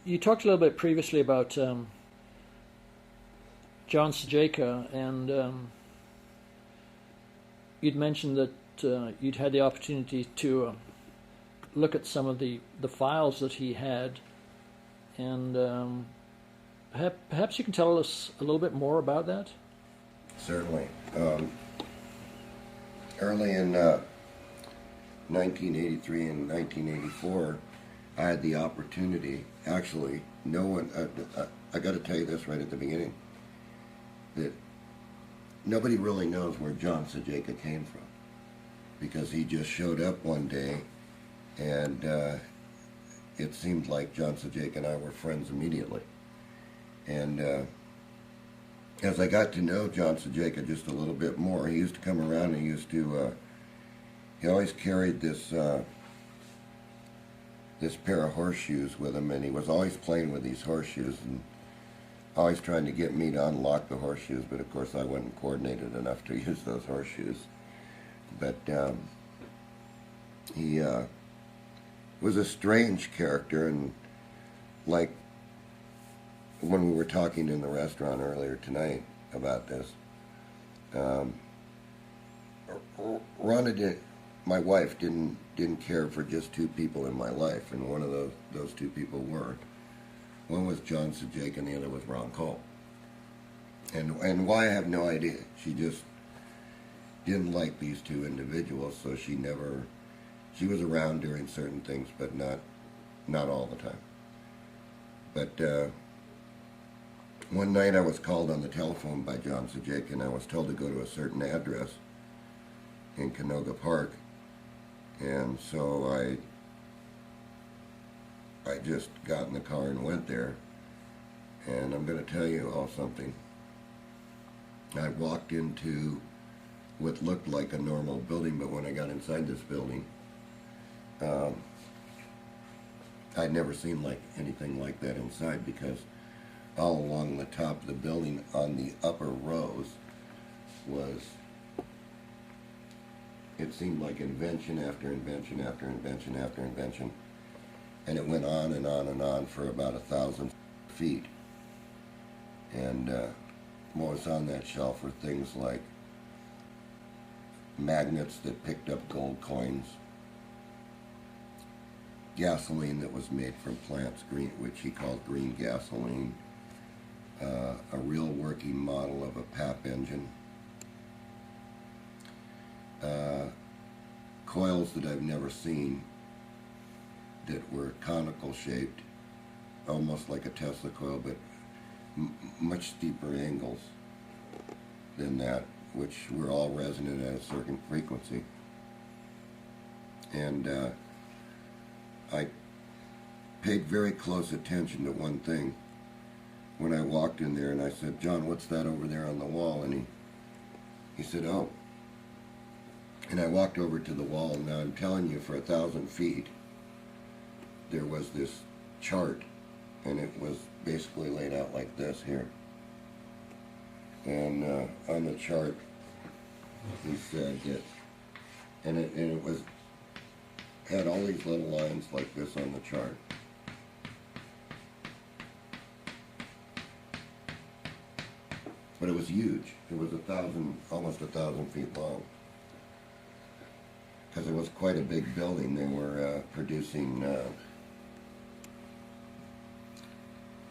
You talked a little bit previously about John Cejka, and you'd mentioned that you'd had the opportunity to look at some of the files that he had, and perhaps you can tell us a little bit more about that? Certainly. Early in 1983 and 1984, I had the opportunity, actually, no one, I got to tell you this right at the beginning, that nobody really knows where John Cejka came from, because he just showed up one day, and it seemed like John Cejka and I were friends immediately. And as I got to know John Cejka just a little bit more, he used to come around and he always carried this pair of horseshoes with him, and he was always playing with these horseshoes and always trying to get me to unlock the horseshoes, but of course I wasn't coordinated enough to use those horseshoes. But he was a strange character, and like when we were talking in the restaurant earlier tonight about this, Rhonda, my wife, didn't care for just two people in my life, and one of those two people were. One was John Cejka and the other was Ron Cole. And why, I have no idea. She just didn't like these two individuals, so she was around during certain things, but not all the time. But one night I was called on the telephone by John Cejka, and I was told to go to a certain address in Canoga Park. And so I just got in the car and went there. And I'm going to tell you all something. I walked into what looked like a normal building, but when I got inside this building, I'd never seen anything like that inside, because all along the top of the building on the upper rows it seemed like invention after invention after invention after invention, and it went on and on and on for about 1,000 feet. And what was on that shelf were things like magnets that picked up gold coins, gasoline that was made from plants, which he called green gasoline, a real working model of a PAP engine, coils that I've never seen that were conical shaped, almost like a Tesla coil, but much steeper angles than that, which were all resonant at a certain frequency. And I paid very close attention to one thing when I walked in there, and I said, "John, what's that over there on the wall?" And he said, "Oh." And I walked over to the wall, and now I'm telling you, for 1,000 feet, there was this chart, and it was basically laid out like this here. And on the chart, he said that, and it had all these little lines like this on the chart. But it was huge. It was almost 1,000 feet long. Because it was quite a big building. They were producing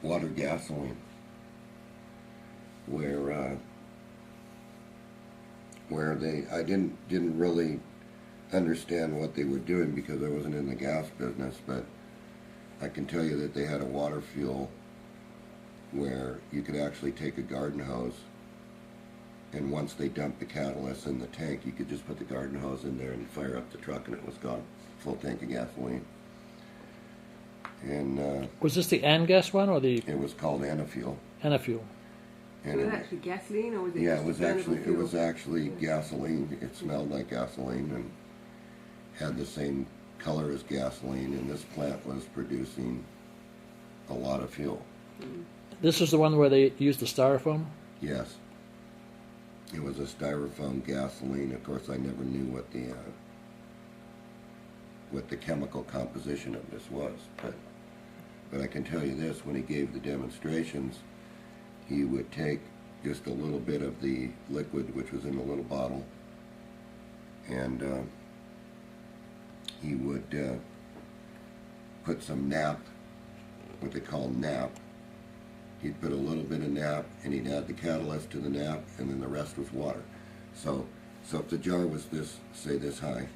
water gasoline, where I didn't really understand what they were doing, because I wasn't in the gas business, but I can tell you that they had a water fuel where you could actually take a garden hose, and once they dumped the catalyst in the tank, you could just put the garden hose in there and fire up the truck, and it was gone. Full tank of gasoline. And was this the Angas one, or the? It was called Anafuel. Anafuel. And was it actually gasoline, or was it? Yeah, just it was actually gasoline. It smelled like gasoline and had the same color as gasoline. And this plant was producing a lot of fuel. Mm-hmm. This is the one where they used the styrofoam? Yes. It was a styrofoam gasoline. Of course, I never knew what the chemical composition of this was, but But I can tell you this, when he gave the demonstrations, he would take just a little bit of the liquid, which was in a little bottle, and he would put some nap, what they call nap. He'd put a little bit of nap, and he'd add the catalyst to the nap, and then the rest was water. So if the jar was this, say this high,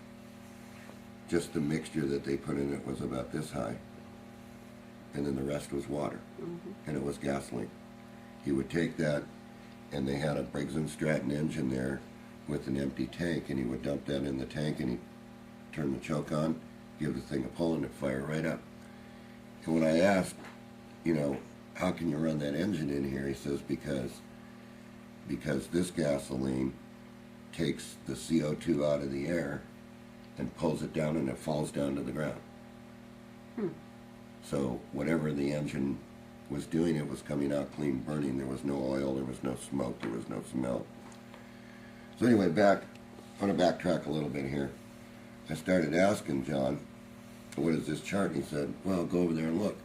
just the mixture that they put in it was about this high, and then the rest was water, and it was gasoline. He would take that, and they had a Briggs & Stratton engine there with an empty tank, and he would dump that in the tank, and he'd turn the choke on, give the thing a pull, and it'd fire right up. And when I asked, you know, how can you run that engine in here, he says, because this gasoline takes the CO2 out of the air and pulls it down, and it falls down to the ground. So whatever the engine was doing, it was coming out clean burning. There was no oil, there was no smoke, there was no smell. So anyway, I want to backtrack a little bit here. I started asking John, what is this chart? And he said, well, go over there and look.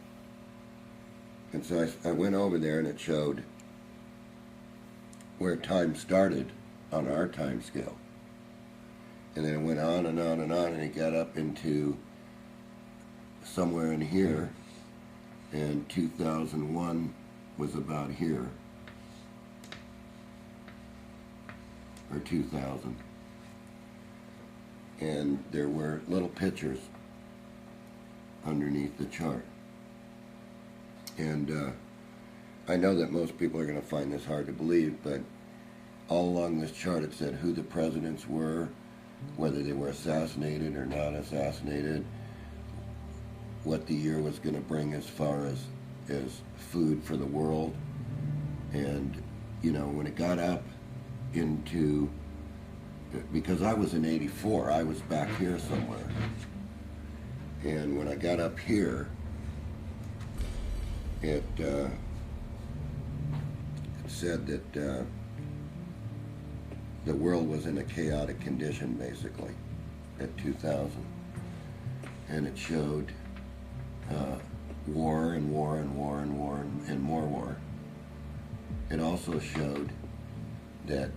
And so I went over there, and it showed where time started on our time scale. And then it went on and on and on, and it got up into somewhere in here, and 2001 was about here, or 2000. And there were little pictures underneath the chart. And I know that most people are going to find this hard to believe, but all along this chart it said who the presidents were, whether they were assassinated or not assassinated, what the year was going to bring as far as food for the world. And, you know, when it got up into, because I was in 84, I was back here somewhere. And when I got up here, it said that the world was in a chaotic condition, basically, at 2000. And it showed war and war and war and war and more war. It also showed that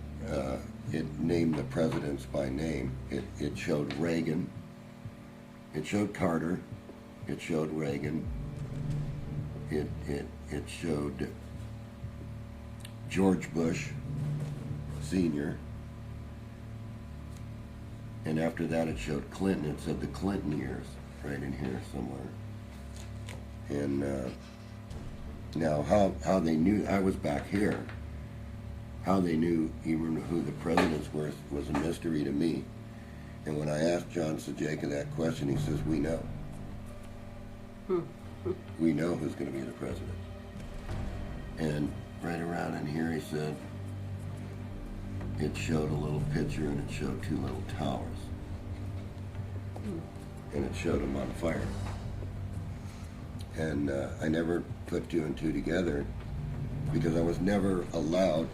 it named the presidents by name. It showed Reagan, it showed Carter, it showed Reagan, it showed George Bush Sr., and after that it showed Clinton. It said the Clinton years right in here somewhere. And now how they knew I was back here, how they knew even who the presidents were was a mystery to me. And when I asked John Cejka that question, he says, we know. We know who's going to be the president. And right around in here, he said, it showed a little picture, and it showed two little towers. And it showed them on fire. And I never put two and two together, because I was never allowed,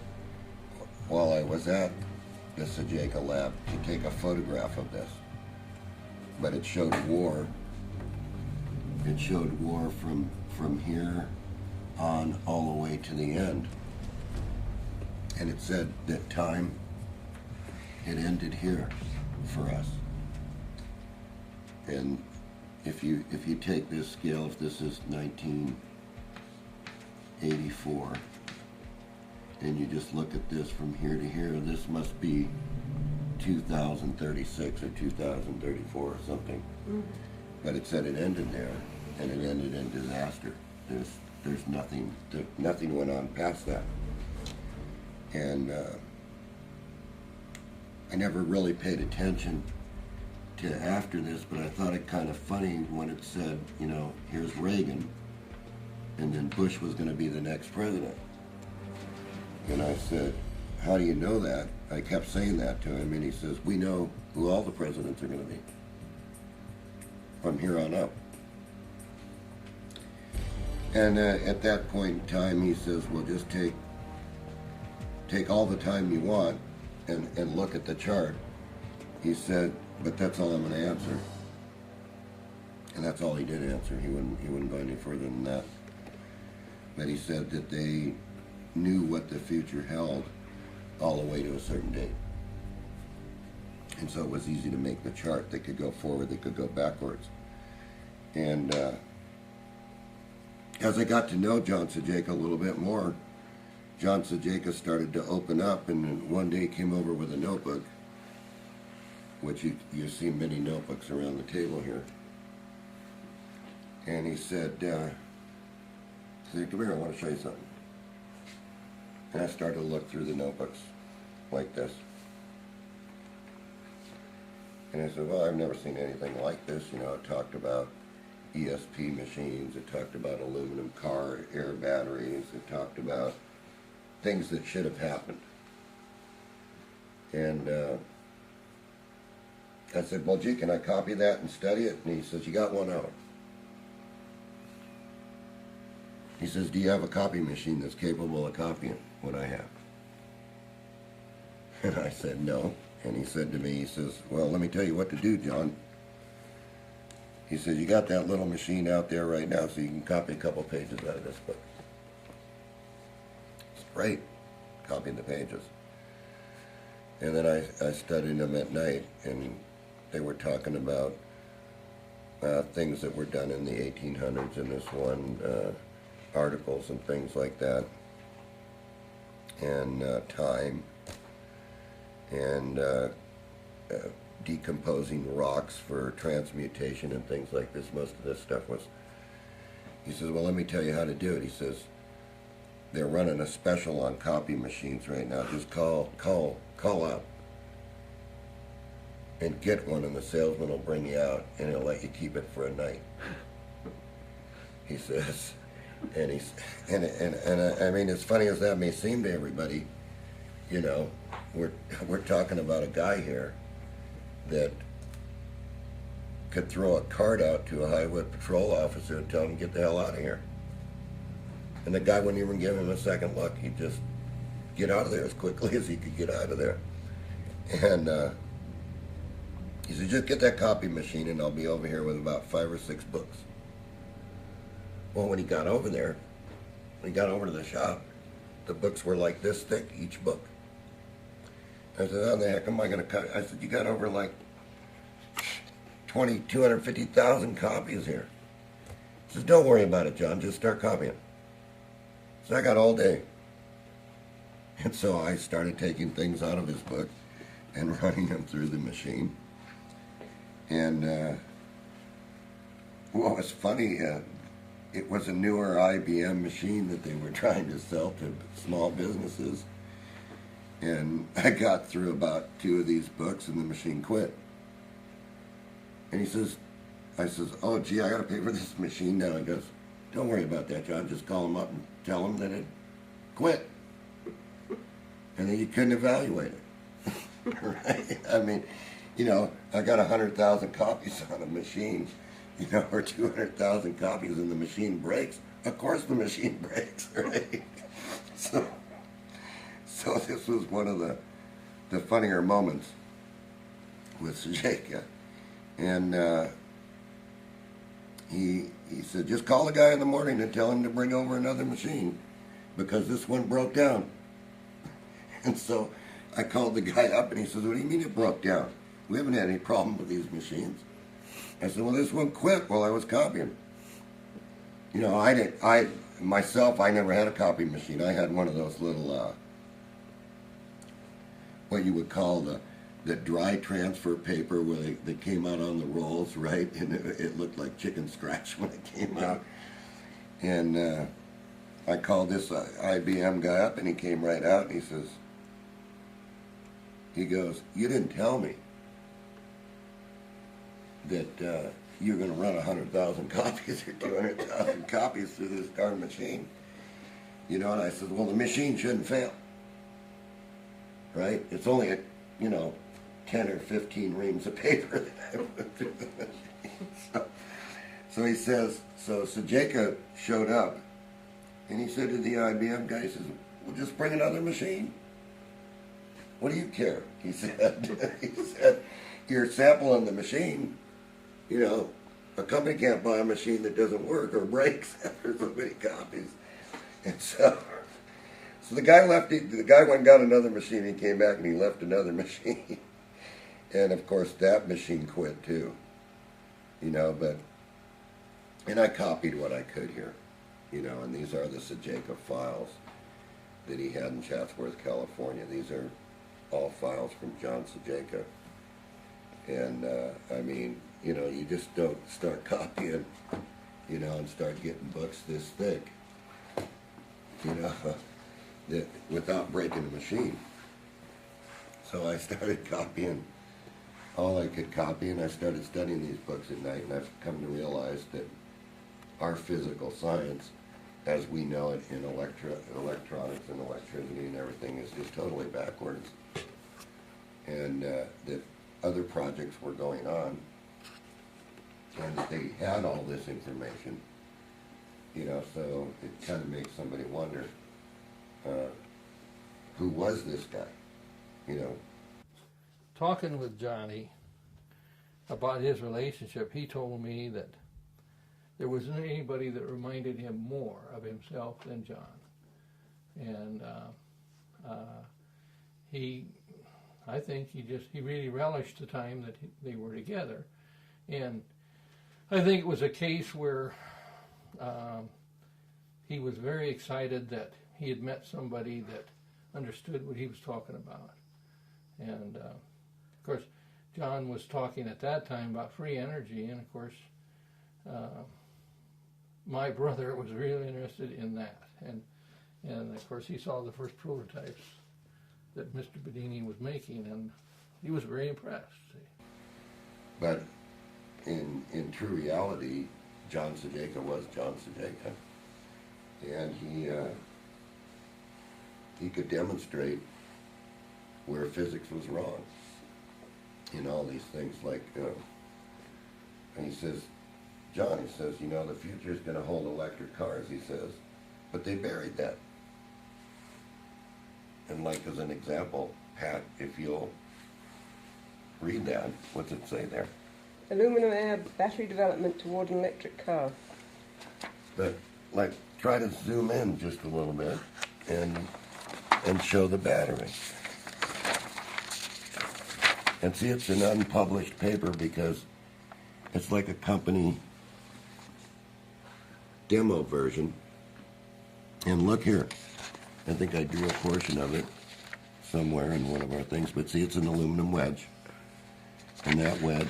while I was at the Cejka lab, to take a photograph of this. But it showed war. It showed war from here on all the way to the end. And it said that time, it ended here for us. And if you take this scale, if this is 1984, and you just look at this from here to here, this must be 2036 or 2034 or something. But it said it ended there, and it ended in disaster. There's nothing went on past that. And I never really paid attention to after this, but I thought it kind of funny when it said, you know, here's Reagan, and then Bush was going to be the next president. And I said, how do you know that? I kept saying that to him, and he says, we know who all the presidents are going to be from here on up. And at that point in time, he says, well, just take all the time you want and look at the chart. He said, but that's all I'm going to answer. And that's all he did answer. He wouldn't go any further than that. But he said that they knew what the future held all the way to a certain date. And so it was easy to make the chart. They could go forward, they could go backwards. And as I got to know John Cejka a little bit more, John Cejka started to open up, and one day he came over with a notebook, which you see many notebooks around the table here. And he said, come here, I want to show you something. And I started to look through the notebooks like this. And I said, well, I've never seen anything like this. You know, it talked about ESP machines, it talked about aluminum car air batteries, it talked about things that should have happened. And I said, well, gee, can I copy that and study it? And he says, you got 1 hour. He says, do you have a copy machine that's capable of copying what I have? And I said, no. And he said to me, he says, well, let me tell you what to do, John. He says, you got that little machine out there right now, so you can copy a couple pages out of this book. It's great, copying the pages. And then I studied them at night, and they were talking about things that were done in the 1800s in this one, articles and things like that, and time, and decomposing rocks for transmutation and things like this. Most of this stuff was, he says, well, let me tell you how to do it. He says, they're running a special on copy machines right now. Just call up and get one, and the salesman will bring you out, and he'll let you keep it for a night. He says, and I mean, as funny as that may seem to everybody, you know, we're talking about a guy here that could throw a card out to a highway patrol officer and tell him to get the hell out of here. And the guy wouldn't even give him a second look. He'd just get out of there as quickly as he could get out of there. And he said, just get that copy machine and I'll be over here with about 5 or 6 books. Well, when he got over there, when he got over to the shop, the books were like this thick, each book. I said, how the heck am I going to cut? I said, you got over like 250,000 copies here. He says, don't worry about it, John, just start copying. So I got all day. And so I started taking things out of his book and running them through the machine. And what was funny, it was a newer IBM machine that they were trying to sell to small businesses. And I got through about 2 of these books and the machine quit. And he says, I says, oh gee, I got to pay for this machine now. He goes, don't worry about that, John. Just call him up and tell him that it quit. And then you couldn't evaluate it. Right? I mean, you know, I got 100,000 copies on a machine, you know, or 200,000 copies and the machine breaks. Of course the machine breaks, right? So this was one of the funnier moments with Cejka. And he said, just call the guy in the morning and tell him to bring over another machine because this one broke down. And so I called the guy up and he says, what do you mean it broke down? We haven't had any problem with these machines. I said, well, this one quit while I was copying. You know, I never had a copy machine. I had one of those little, what you would call the dry transfer paper where they came out on the rolls, right? And it looked like chicken scratch when it came out. And I called this IBM guy up and he came right out and he says, he goes, you didn't tell me that you're going to run 100,000 copies or 200,000 copies through this darn machine. You know, and I said, well, the machine shouldn't fail. Right? It's only, you know, 10 or 15 reams of paper that I put through the machine. So he says, so Cejka showed up, and he said to the IBM guy, he says, well, just bring another machine. What do you care? He said, you're sampling the machine, you know, a company can't buy a machine that doesn't work or breaks after so many copies. And so the guy left. The guy went and got another machine. He came back and he left another machine. And of course, that machine quit too. You know, and I copied what I could here. You know, and these are the Cejka files that he had in Chatsworth, California. These are all files from John Cejka. And I mean, you know, you just don't start copying, you know, and start getting books this thick, you know, that without breaking the machine. So I started copying all I could copy, and I started studying these books at night, and I've come to realize that our physical science, as we know it in electronics and electricity and everything, is just totally backwards. And that other projects were going on, and that they had all this information, you know, so it kind of makes somebody wonder, who was this guy, you know? Talking with Johnny about his relationship, he told me that there wasn't anybody that reminded him more of himself than John. And I think he really relished the time that they were together. And I think it was a case where he was very excited that he had met somebody that understood what he was talking about. And of course, John was talking at that time about free energy, and of course, my brother was really interested in that. And of course, he saw the first prototypes that Mr. Bedini was making, and he was very impressed. But in true reality, John Cejka was John Cejka, and he could demonstrate where physics was wrong in all these things. Like, and he says, John, he says, you know, the future is going to hold electric cars, he says, but they buried that. And like as an example, Pat, if you'll read that, what's it say there? Aluminum air battery development toward an electric car. But like, try to zoom in just a little bit and show the battery. And see, it's an unpublished paper because it's like a company demo version. And look here. I think I drew a portion of it somewhere in one of our things. But see, it's an aluminum wedge. And that wedge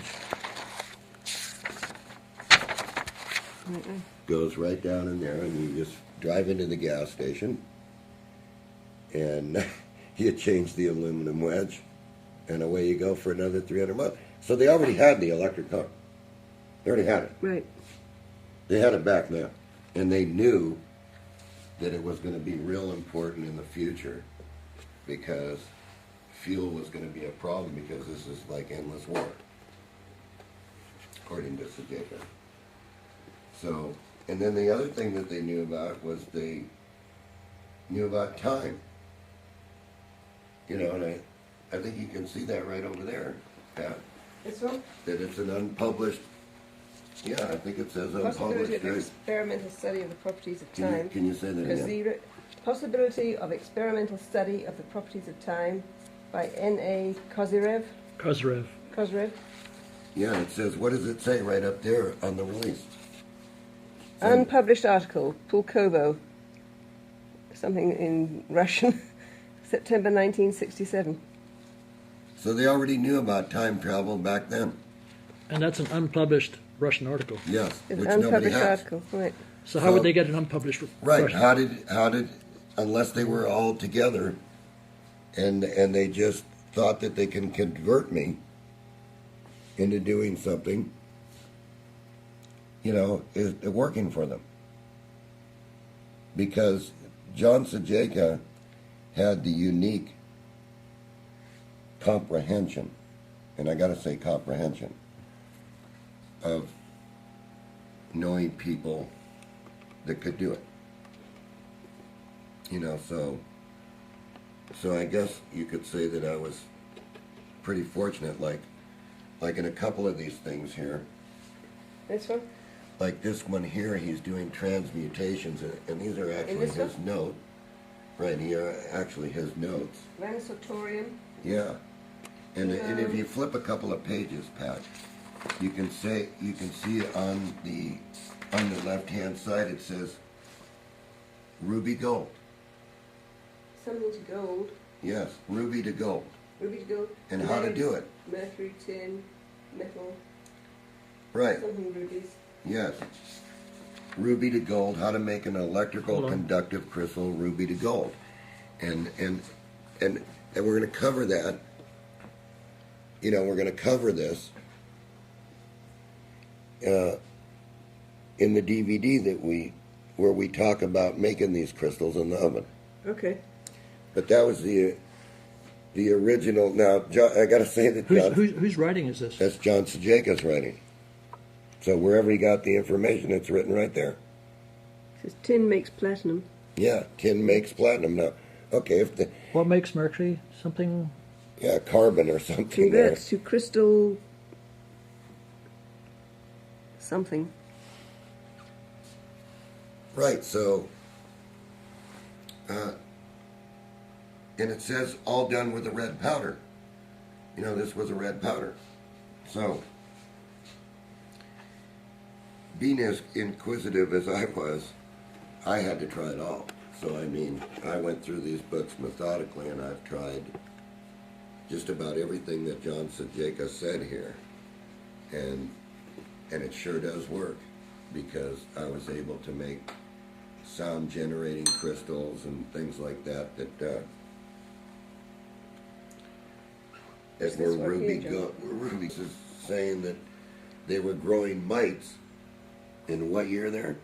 goes right down in there, and you just drive into the gas station, and you change the aluminum wedge, and away you go for another 300 months. So they already had the electric car. They already had it. Right. They had it back then. And they knew that it was going to be real important in the future because fuel was going to be a problem because this is like endless war, according to Cejka. So, and then the other thing that they knew about was they knew about time. You know, and I think you can see that right over there, Pat. This one? That it's an unpublished, yeah, I think it says unpublished. Possibility of experimental study of the properties of time. Can you say that again? Possibility of experimental study of the properties of time by N.A. Kozyrev. Kozyrev. Yeah, it says, what does it say right up there on the release? Unpublished article, Pulkovo, something in Russian, September 1967. So they already knew about time travel back then. And that's an unpublished Russian article. Yes, It's which an nobody unpublished has. article, right. So how would they get an unpublished Right, Russian? how did, unless they were all together and they just thought that they can convert me into doing something, you know, is working for them. Because John Cejka had the unique comprehension, and I gotta say comprehension, of knowing people that could do it. You know, so I guess you could say that I was pretty fortunate, like in a couple of these things here, This one? Like this one here, he's doing transmutations, and these are actually this his one? note. Right here, actually his notes. Ranisotorium. Yeah. And if you flip a couple of pages, Pat, you can see on the left-hand side it says ruby gold. Something to gold. Yes, ruby to gold. Ruby to gold. And how to do it. Mercury, tin, metal. Right. Something rubies. Yes. Ruby to gold, how to make an electrical conductive crystal ruby to gold. And we're going to cover that. You know, we're going to cover this in the DVD where we talk about making these crystals in the oven. Okay. But that was the original. Now, John, I got to say that John, whose writing is this? that's John Cejka's writing. So wherever he got the information, it's written right there. It says tin makes platinum. Yeah, tin makes platinum. Now, okay, What makes mercury? Something. Yeah, carbon or something there. Converts to crystal something. Right, so, and it says all done with a red powder. You know, this was a red powder. So, being as inquisitive as I was, I had to try it all. So, I mean, I went through these books methodically, and I've tried just about everything that John Cejka said here. And it sure does work, because I was able to make sound generating crystals and things like that were ruby gold. Rubies is saying that they were growing mites in what year there?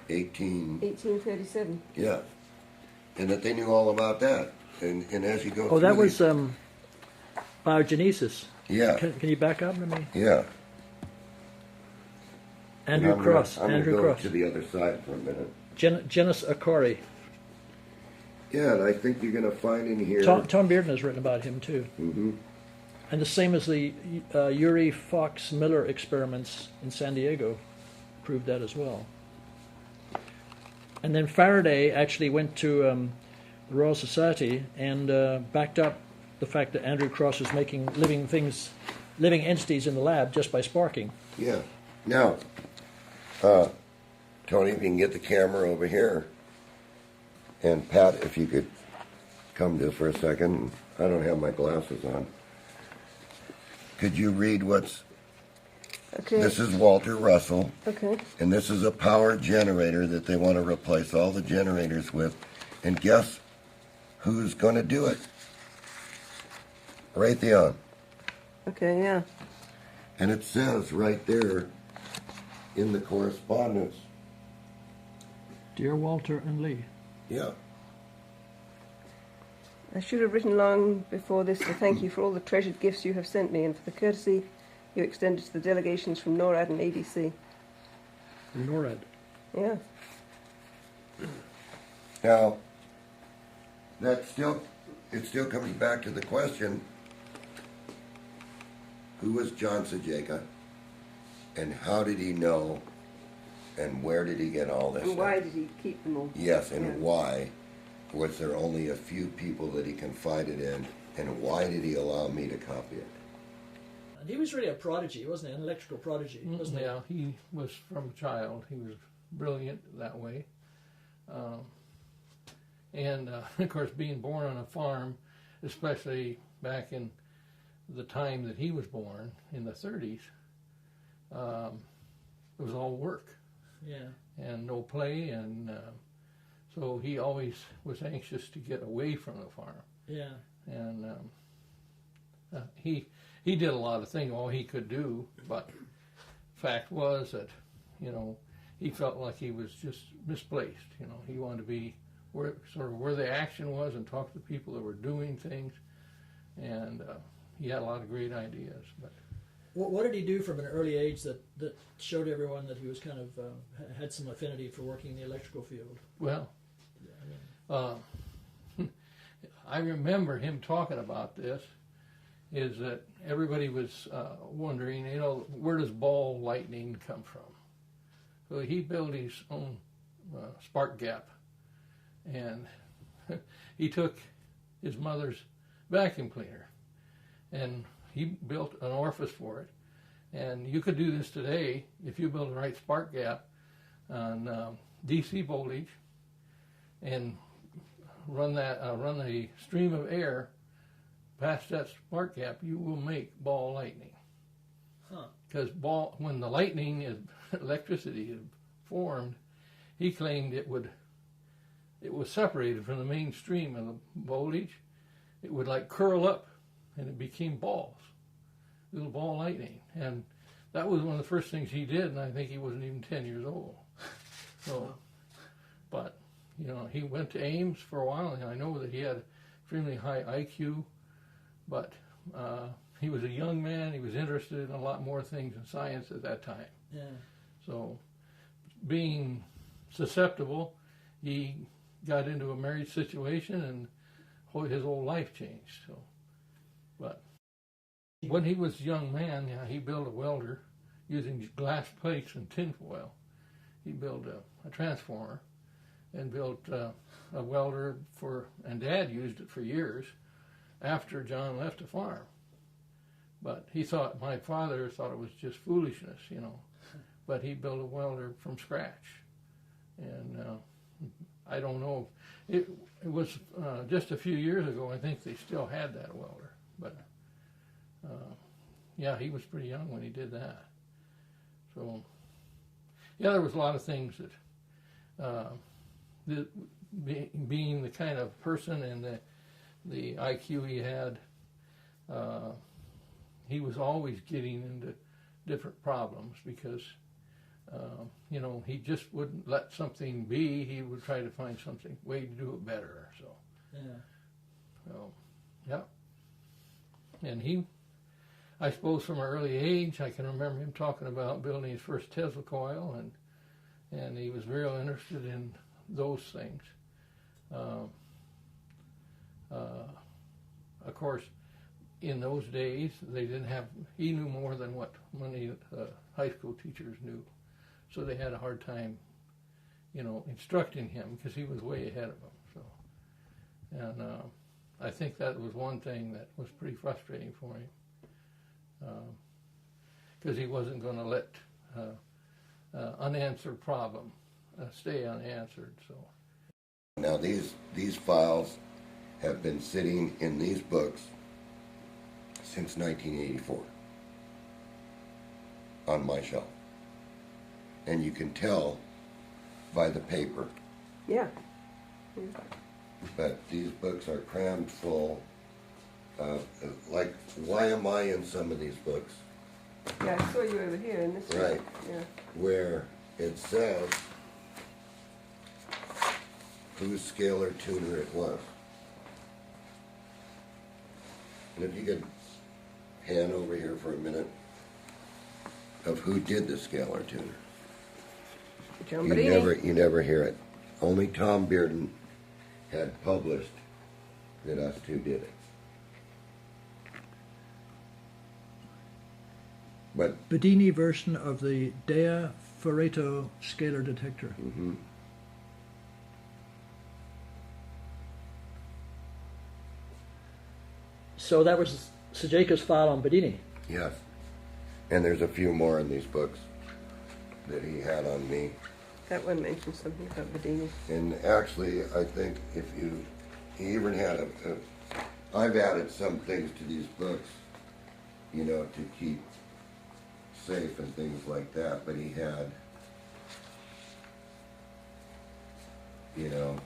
1837. Yeah. And that they knew all about that. And as you go through That was these, biogenesis. yeah. Can you back up? Let me. Yeah. Andrew Cross. I'm Andrew going to go Cross. to the other side for a minute. Genus Acari. Yeah, and I think you're going to find in here. Tom Bearden has written about him too. Mm-hmm. And the same as the Urey Fox Miller experiments in San Diego proved that as well. And then Faraday actually went to the Royal Society and backed up the fact that Andrew Cross was making living entities in the lab just by sparking. Yeah. Now, Tony, if you can get the camera over here, and Pat, if you could come just for a second. I don't have my glasses on. Could you read what's... Okay. This is Walter Russell. Okay. And this is a power generator that they want to replace all the generators with. And guess who's going to do it? Raytheon. Okay, yeah. And it says right there in the correspondence. Dear Walter and Lee. Yeah. I should have written long before this to thank you for all the treasured gifts you have sent me and for the courtesy you extended to the delegations from NORAD and ADC. NORAD. Yeah. Now, it still comes back to the question, who was John Cejka, and how did he know, and where did he get all this And stuff? why did he keep them all? Yes, and Yeah. why was there only a few people that he confided in, and why did he allow me to copy it? And he was really a prodigy, wasn't he? An electrical prodigy, wasn't he? Yeah, he was from a child. He was brilliant that way. And of course, being born on a farm, especially back in the time that he was born, in the 30s, it was all work. Yeah. And no play, and so he always was anxious to get away from the farm. Yeah. And he did a lot of things, all he could do, but fact was that, he felt like he was just misplaced. He wanted to be where the action was and talk to people that were doing things, and he had a lot of great ideas. But What did he do from an early age that showed everyone that he was kind of had some affinity for working in the electrical field? well, I remember him talking about this, is that everybody was wondering, you know, where does ball lightning come from? So he built his own spark gap, and he took his mother's vacuum cleaner, and he built an orifice for it. And you could do this today if you build the right spark gap on DC voltage and run a stream of air past that spark gap. You will make ball lightning. Because when the lightning is electricity is formed, he claimed it was separated from the main stream of the voltage. It would like curl up, and it became balls, little ball lightning. And that was one of the first things he did, and I think he wasn't even 10 years old. So, but, you know, he went to Ames for a while, and I know that he had extremely high IQ, but he was a young man. He was interested in a lot more things in science at that time. Yeah. So, being susceptible, he got into a marriage situation, and his whole life changed. So, but when he was a young man, yeah, he built a welder using glass plates and tinfoil. He built a transformer and built a welder and Dad used it for years after John left the farm. But my father thought it was just foolishness, you know. But he built a welder from scratch. And I don't know, it was just a few years ago, I think they still had that welder. But yeah, he was pretty young when he did that. So, yeah, there was a lot of things that being the kind of person and the IQ he had, he was always getting into different problems because, you know, he just wouldn't let something be. He would try to find something, way to do it better. So, yeah. And I suppose from an early age, I can remember him talking about building his first Tesla coil, and he was real interested in those things. Of course, in those days, he knew more than what many high school teachers knew. So they had a hard time, you know, instructing him because he was way ahead of them. So, and I think that was one thing that was pretty frustrating for him. Because he wasn't going to let unanswered problem stay unanswered. So now these files have been sitting in these books since 1984 on my shelf, and you can tell by the paper. Yeah. But these books are crammed full. Like, why am I in some of these books? Yeah, I saw you over here in this one. Right. Yeah. Where it says whose scalar tuner it was. And if you could pan over here for a minute of who did the scalar tuner. John Bedini. You never hear it. Only Tom Bearden had published that us two did it. But Bedini version of the Dea Ferreto scalar detector. mm-hmm. So that was Cejka's file on Bedini. Yes. And there's a few more in these books that he had on me. That one mentions something about Bedini. And actually, I think he even had I've added some things to these books, you know, to keep safe and things like that, but he had, you know,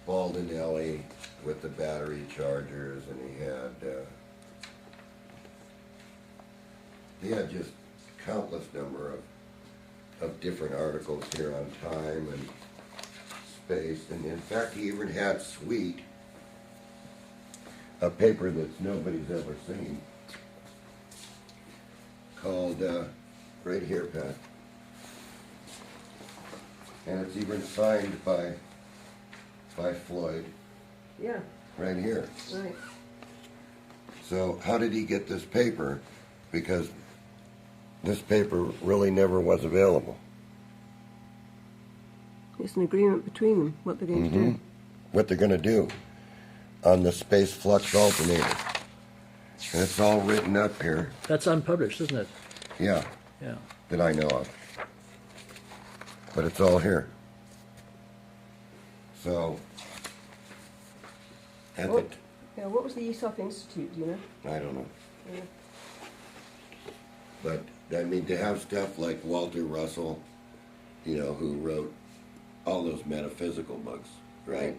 Baldinelli with the battery chargers, and he had just countless number of different articles here on time and space, and in fact he even had Sweet, a paper that nobody's ever seen, called right here, Pat, and it's even signed by Floyd. Yeah. Right here. Right. So how did he get this paper? Because this paper really never was available. It's an agreement between them, what they're going to do. What they're going to do on the space flux alternator. And it's all written up here. That's unpublished, isn't it? Yeah, Yeah. that I know of. But it's all here. So, at What, what was the ESOP Institute, do you know? I don't know. Yeah. But, I mean, to have stuff like Walter Russell, you know, who wrote all those metaphysical books, right?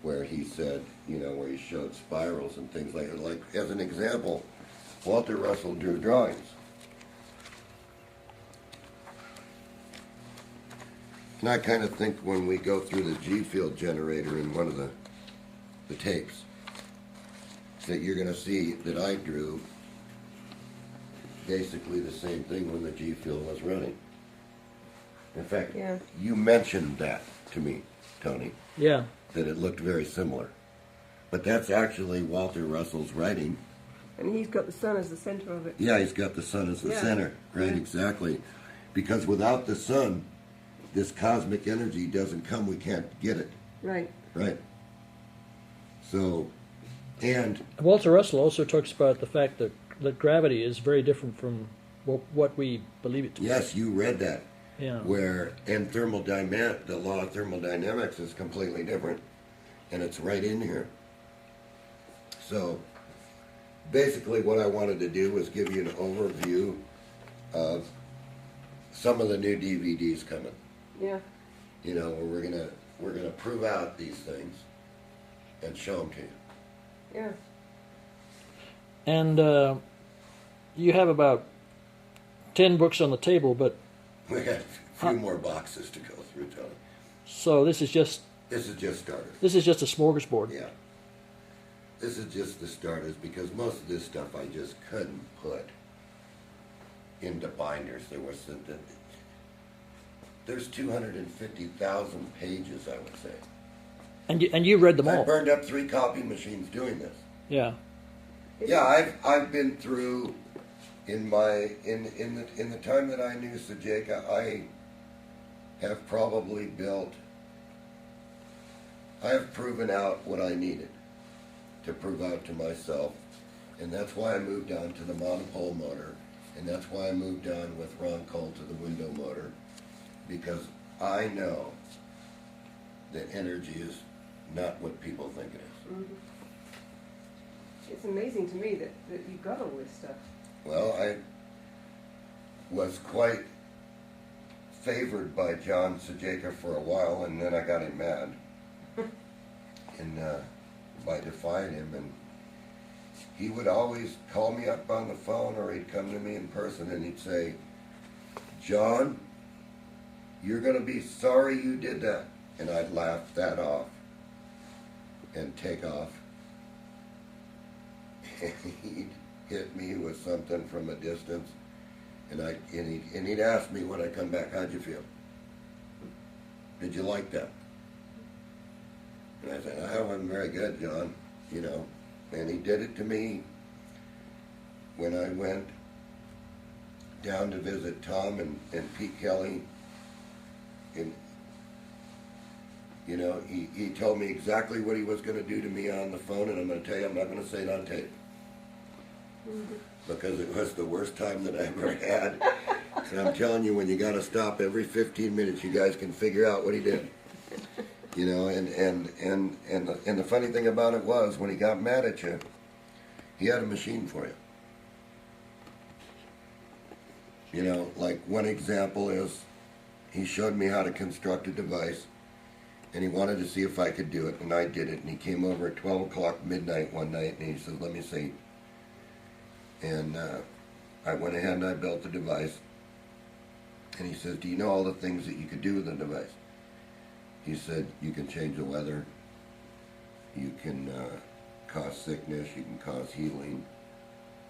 Where he said, you know, where he showed spirals and things like that. Like, as an example, Walter Russell drew drawings. And I kind of think when we go through the G-field generator in one of the tapes, that you're going to see that I drew basically the same thing when the G-field was running. In fact, Yeah. you mentioned that to me, Tony, Yeah. that it looked very similar. But that's actually Walter Russell's writing. And he's got the sun as the center of it. Yeah, he's got the sun as the Yeah. center. Right, Yeah. exactly. Because without the sun, this cosmic energy doesn't come. We can't get it. Right. Right. So, and Walter Russell also talks about the fact that gravity is very different from what we believe it to be. yes, you read that. Yeah. Where and the law of thermodynamics is completely different, and it's right in here. So, basically, what I wanted to do was give you an overview of some of the new DVDs coming. Yeah. You know, where we're gonna prove out these things and show them to you. Yeah. And you have about 10 books on the table, but We got a few more boxes to go through, Tony. so this is just This is just starters. a smorgasbord. Yeah. This is just the starters because most of this stuff I just couldn't put into binders. There's 250,000 pages, I would say. And you read them I all. burned up 3 copy machines doing this. Yeah. Yeah, I've been through in the time that I knew Cejka, I have probably I have proven out what I needed to prove out to myself, and that's why I moved on to the monopole motor, and that's why I moved on with Ron Cole to the window motor, because I know that energy is not what people think it is. Mm-hmm. It's amazing to me that you've got all this stuff. Well, I was quite favored by John Cejka for a while, and then I got him mad and by defying him. And he would always call me up on the phone, or he'd come to me in person, and he'd say, "John, you're going to be sorry you did that." And I'd laugh that off and take off. And he'd hit me with something from a distance, and he'd ask me when I come back, "How'd you feel? Did you like that?" And I said, "I wasn't very good, John," you know. And he did it to me when I went down to visit Tom and Pete Kelly. And you know, he told me exactly what he was going to do to me on the phone, and I'm going to tell you, I'm not going to say it on tape. Because it was the worst time that I ever had. So I'm telling you, when you got to stop every 15 minutes, you guys can figure out what he did. You know, and the funny thing about it was, when he got mad at you, he had a machine for you. You know, like one example is, he showed me how to construct a device, and he wanted to see if I could do it, and I did it. And he came over at 12 o'clock midnight one night, and he said, "Let me see." And I went ahead and I built the device. And he says, "Do you know all the things that you could do with the device?" He said, "You can change the weather. You can cause sickness. You can cause healing.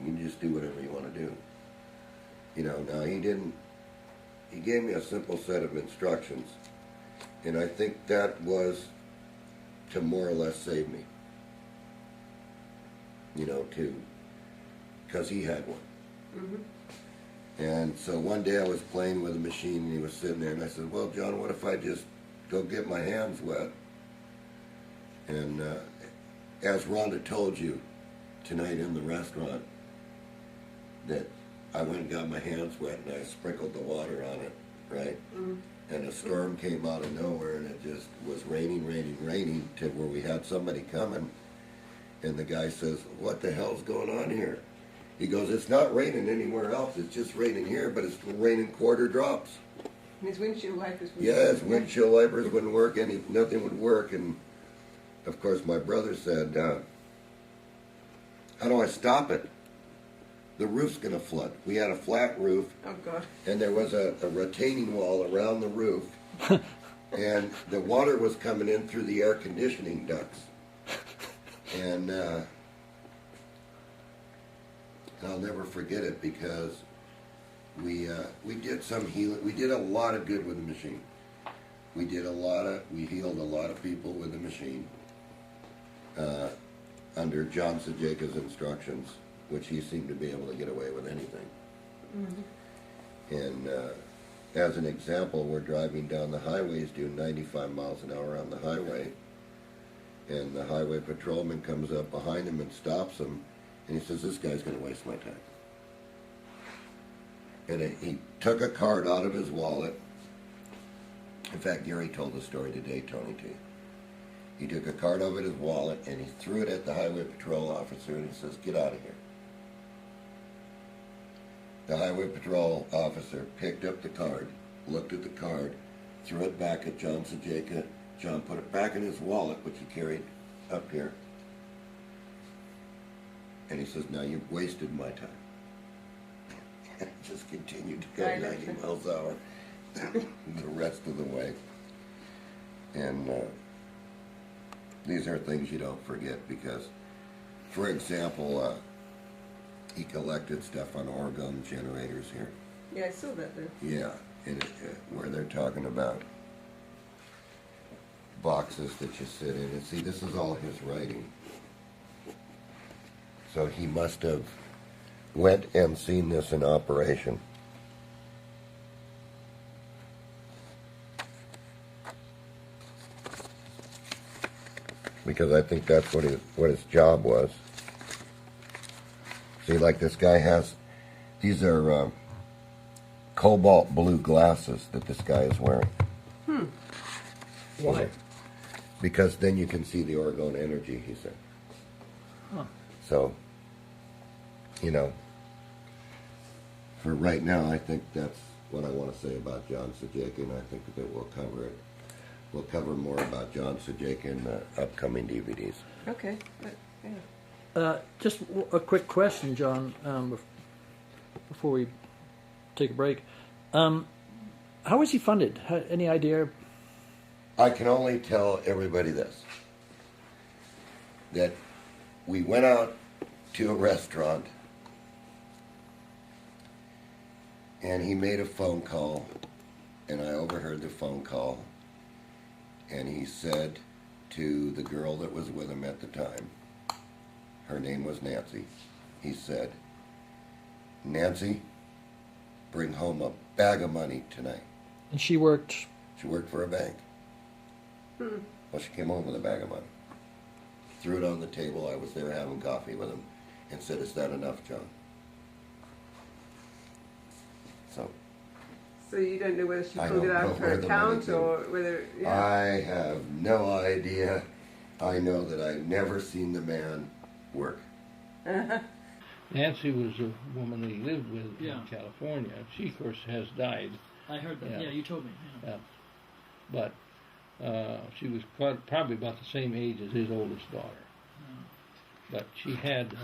You can just do whatever you want to do." You know, now he gave me a simple set of instructions. And I think that was to more or less save me. You know, to because he had one. Mm-hmm. And so one day I was playing with a machine and he was sitting there and I said, well, John, what if I just go get my hands wet? And as Rhonda told you tonight in the restaurant, that I went and got my hands wet and I sprinkled the water on it, right? Mm-hmm. And a storm came out of nowhere and it just was raining to where we had somebody coming. And the guy says, what the hell's going on here? He goes, it's not raining anywhere else. It's just raining here, but it's raining quarter drops. And his windshield wipers wouldn't Yeah, his work. windshield wipers wouldn't work. Nothing would work. And, of course, my brother said, how do I stop it? The roof's going to flood. We had a flat roof. Oh, God. And there was a retaining wall around the roof. And the water was coming in through the air conditioning ducts. And I'll never forget it because we did some healing. We did a lot of good with the machine. We healed a lot of people with the machine under John Cejka's instructions, which he seemed to be able to get away with anything. Mm-hmm. And as an example, we're driving down the highways doing 95 miles an hour on the highway, and the highway patrolman comes up behind him and stops him, and he says, this guy's going to waste my time. And he took a card out of his wallet. In fact, Gary told the story today, Tony, to you. He took a card out of his wallet and he threw it at the highway patrol officer and he says, get out of here. The highway patrol officer picked up the card, looked at the card, threw it back at John Cejka. John put it back in his wallet, which he carried up here. And he says, now you've wasted my time. And it just continued to go 90 miles an hour the rest of the way. And these are things you don't forget because, for example, he collected stuff on orgone generators here. Yeah, I saw that there. Yeah, and where they're talking about boxes that you sit in. And see, this is all his writing. So he must have went and seen this in operation. Because I think that's what his job was. See, like this guy has, these are cobalt blue glasses that this guy is wearing. Why? Because then you can see the orgone energy, he said. Huh. So, you know, for right now, I think that's what I want to say about John Cejka, and I think that we'll cover it. We'll cover more about John Cejka in the upcoming DVDs. Okay, yeah. Just a quick question, John, before we take a break. How was he funded? Any idea? I can only tell everybody this, that we went out to a restaurant and he made a phone call and I overheard the phone call and he said to the girl that was with him at the time, her name was Nancy, he said, Nancy, bring home a bag of money tonight. And she worked? She worked for a bank. Well, she came home with a bag of money. Threw it on the table. I was there having coffee with him and said, is that enough, John? So you don't know whether she I pulled it don't out know of her where the money account came. or whether... Yeah. I have no idea. I know that I've never seen the man work. Nancy was a woman that he lived with Yeah. in California. She, of course, has died. I heard that. Yeah. Yeah, you told me. Yeah. But she was probably about the same age as his oldest daughter. But she had,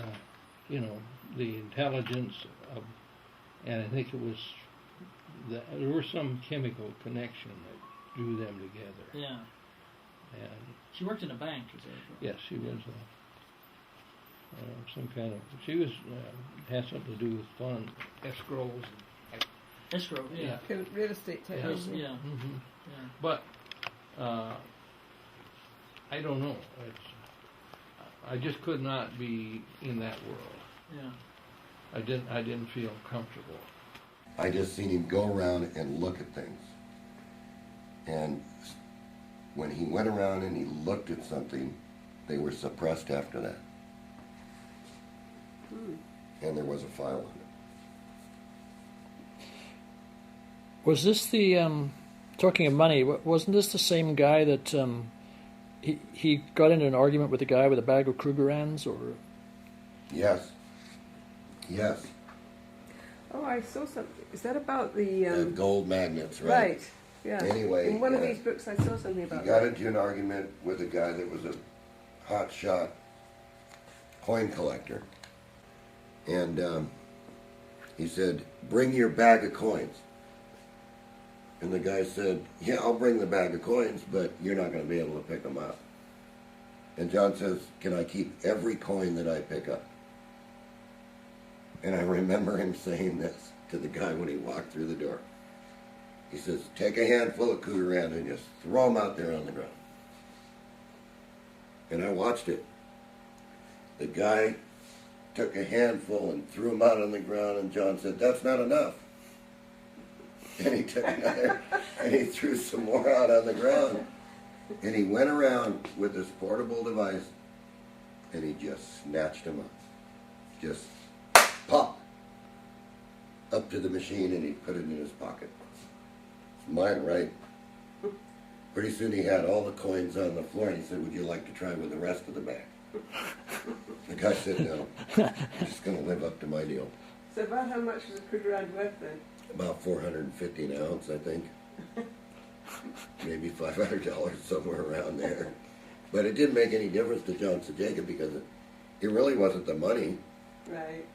the intelligence of, and I think it was, there was some chemical connection that drew them together. Yeah. And She worked in a bank, is that right? yes, she was some kind of, she was, had something to do with fund, escrows. Escrow, yeah. Real estate type. Yeah. business. Yeah. Mm-hmm. Yeah. But I don't know. I just could not be in that world. Yeah. I didn't feel comfortable. I just seen him go around and look at things. And when he went around and he looked at something, they were suppressed after that. And there was a file on it. Was this the, talking of money, wasn't this the same guy that he got into an argument with a guy with a bag of Krugerrands, or? Yes. Yes. Oh, I saw something. Is that about the... gold magnets, right? Right, yeah. Anyway, in one of these books I saw something about he got that. into an argument with a guy that was a hotshot coin collector. And he said, bring your bag of coins. And the guy said, yeah, I'll bring the bag of coins, but you're not going to be able to pick them up. And John says, can I keep every coin that I pick up? And I remember him saying this to the guy when he walked through the door. He says, take a handful of Krugerrands and just throw them out there on the ground. And I watched it. The guy took a handful and threw them out on the ground, and John said, that's not enough. And he took another, and he threw some more out on the ground. And he went around with this portable device, and he just snatched them up. Just pop up to the machine, and he put it in his pocket. It's mine, right? Pretty soon he had all the coins on the floor, and he said, would you like to try with the rest of the bag? The guy said, no, I'm just going to live up to my deal. So about how much was a Krugerrand worth then? About $450 an ounce, I think. Maybe $500, somewhere around there. But it didn't make any difference to John Cejka because it really wasn't the money. Right.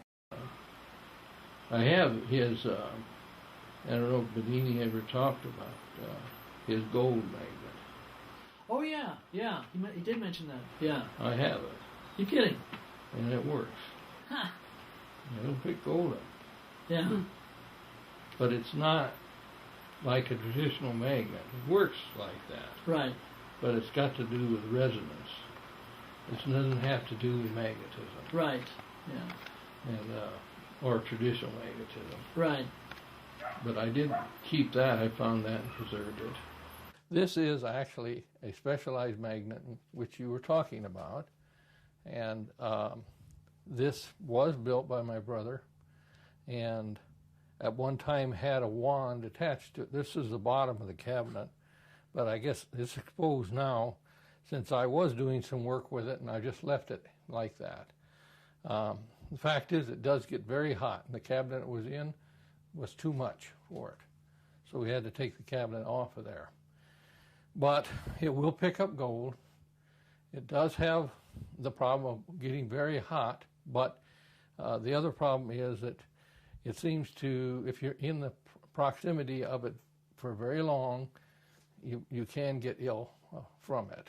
I have his, I don't know if Bedini ever talked about his gold magnet. Oh yeah, he did mention that. Yeah. I have it, You kidding? and it works. Huh. It'll pick gold up. Yeah. But it's not like a traditional magnet. It works like that, Right. but it's got to do with resonance. It doesn't have to do with magnetism. Right. Yeah. And or traditional magnetism. Right. But I did keep that. I found that and preserved it. This is actually a specialized magnet which you were talking about, and this was built by my brother, and at one time had a wand attached to it. This is the bottom of the cabinet, but I guess it's exposed now since I was doing some work with it, and I just left it like that. The fact is, it does get very hot, and the cabinet it was in was too much for it. So we had to take the cabinet off of there. But it will pick up gold. It does have the problem of getting very hot, but the other problem is that it seems to, if you're in the proximity of it for very long, you can get ill from it.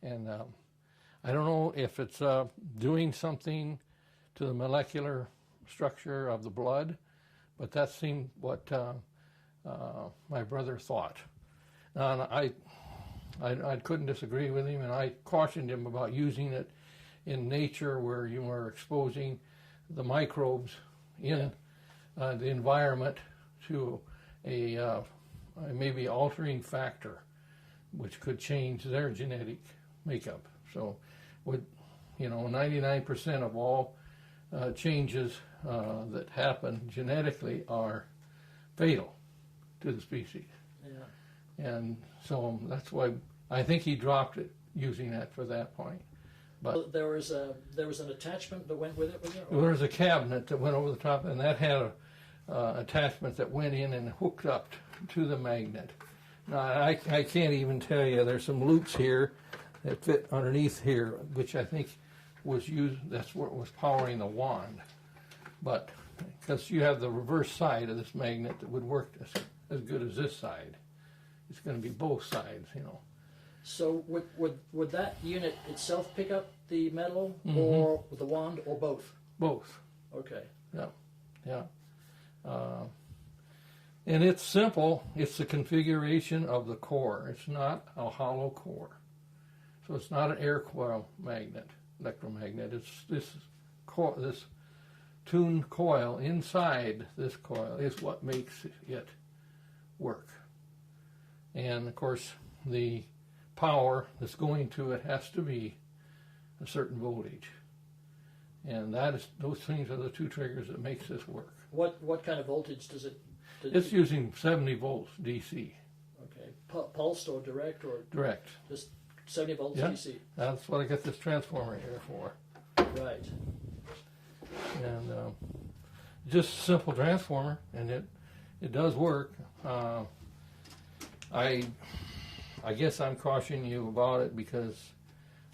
And I don't know if it's doing something to the molecular structure of the blood, but that seemed what my brother thought. And I couldn't disagree with him, and I cautioned him about using it in nature where you are exposing the microbes in the environment to a maybe altering factor, which could change their genetic makeup. So, with 99% of all changes that happen genetically are fatal to the species. Yeah. And so that's why I think he dropped it using that for that point. But there was an attachment that went with it, was there? there was a cabinet that went over the top, and that had a attachment that went in and hooked up to the magnet. Now I can't even tell you. There's some loops here that fit underneath here, which I think was used. That's what was powering the wand. But because you have the reverse side of this magnet that would work as good as this side, it's going to be both sides, So would that unit itself pick up the metal, Mm-hmm. or the wand, or both? Both. Okay. Yeah. And it's simple. It's the configuration of the core. It's not a hollow core. So it's not an air coil magnet, electromagnet. It's this core, this tuned coil inside this coil is what makes it work. And of course, the power that's going to it has to be a certain voltage. And those things are the two triggers that makes this work. What kind of voltage does it? It's using 70 volts DC. Okay, pulsed or direct or? Direct. Just 70 volts Yeah. DC. That's what I got this transformer here for. Right. And just a simple transformer, and it does work. I guess I'm cautioning you about it because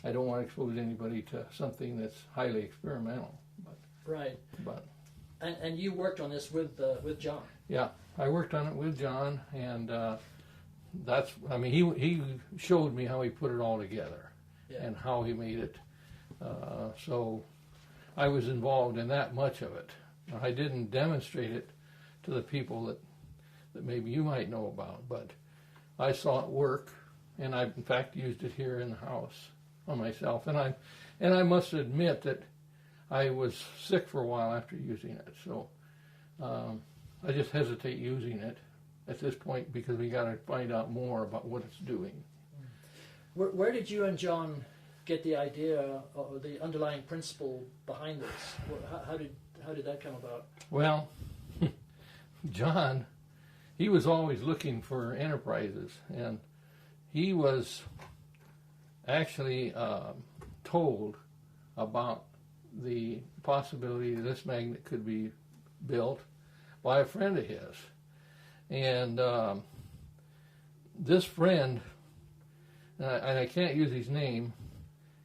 I don't want to expose anybody to something that's highly experimental. Right. But and you worked on this with John. yeah, I worked on it with John, and he showed me how he put it all together, Yeah. and how he made it. So I was involved in that much of it. I didn't demonstrate it to the people that maybe you might know about, but I saw it work, and I in fact used it here in the house on myself. And I must admit that I was sick for a while after using it, so I just hesitate using it at this point because we got to find out more about what it's doing. Where did you and John get the idea or the underlying principle behind this? How did that come about? Well, John, he was always looking for enterprises, and he was actually told about the possibility that this magnet could be built by a friend of his. And this friend, and I can't use his name,